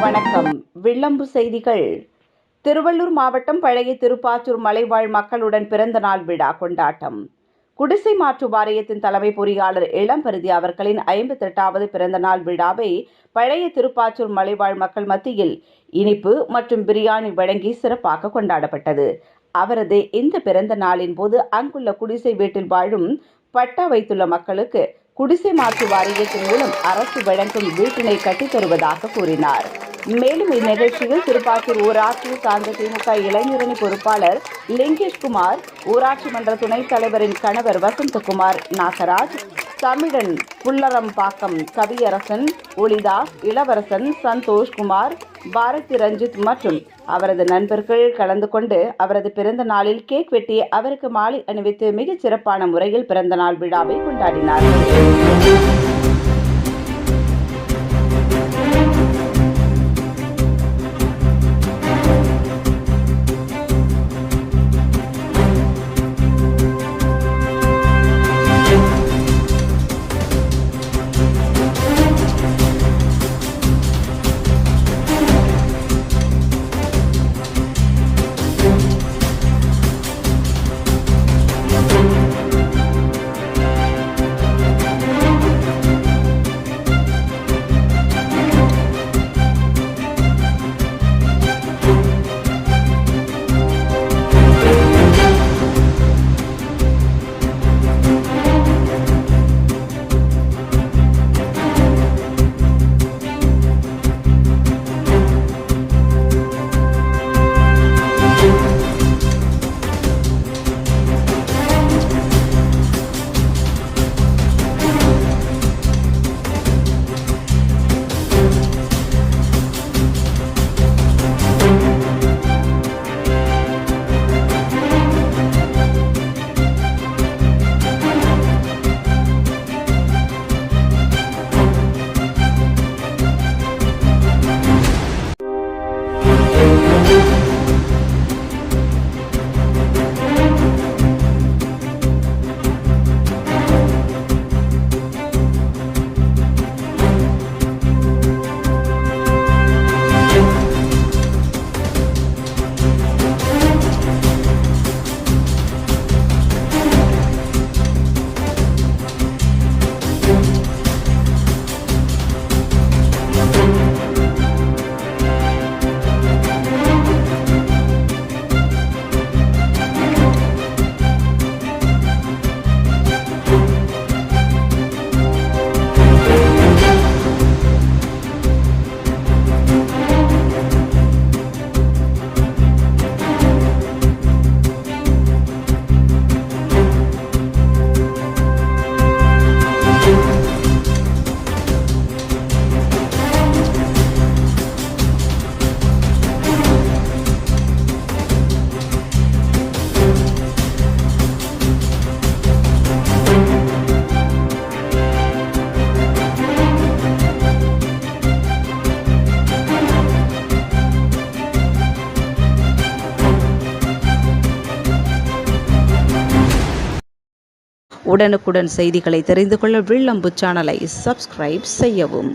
வணக்கம். வில்லம்பு செய்திகள். திருவள்ளூர் மாவட்டம் பழைய திருப்பாச்சூர் மலைவாழ் மக்களுடன் பிறந்த நாள் விழா கொண்டாட்டம். குடிசை மாற்று வாரியத்தின் தலைமை பொறியாளர் இளம்பருதி அவர்களின் 58வது பிறந்த நாள் விழாவை பழைய திருப்பாச்சூர் மலைவாழ் மக்கள் மத்தியில் இனிப்பு மற்றும் பிரியாணி வழங்கி சிறப்பாக கொண்டாடப்பட்டது. அவரது இந்த பிறந்த நாளின் போது அங்குள்ள குடிசை வீட்டில் வாழும் பட்டா வைத்துள்ள மக்களுக்கு குடிசை மாற்று வாரியத்தின் மூலம் அரசு வழங்கும் வீட்டினை கட்டித் தருவதாக கூறினார். மேலும் இந்நிகழ்ச்சியில் திருப்பாச்சூர் ஊராட்சி சார்ந்த திமுக இளைஞரணி பொறுப்பாளர் லிங்கேஷ்குமார், ஊராட்சி மன்ற துணைத் தலைவரின் கணவர் வசந்தகுமார், நாகராஜ், தமிழன், புல்லரம்பாக்கம் கவியரசன், ஒளிதாஸ், இளவரசன், சந்தோஷ்குமார், பாரதி ரஞ்சித் மற்றும் அவரது நண்பர்கள் கலந்து கொண்டு அவரது பிறந்த நாளில் கேக் வெட்டி அவருக்கு மாலை அணிவித்து மிகச் சிறப்பான முறையில் பிறந்த நாள் விழாவை கொண்டாடினார்கள். உடனுக்குடன் செய்திகளை தெரிந்து கொள்ள வில்லம்பு சேனலை சப்ஸ்கிரைப் செய்யவும்.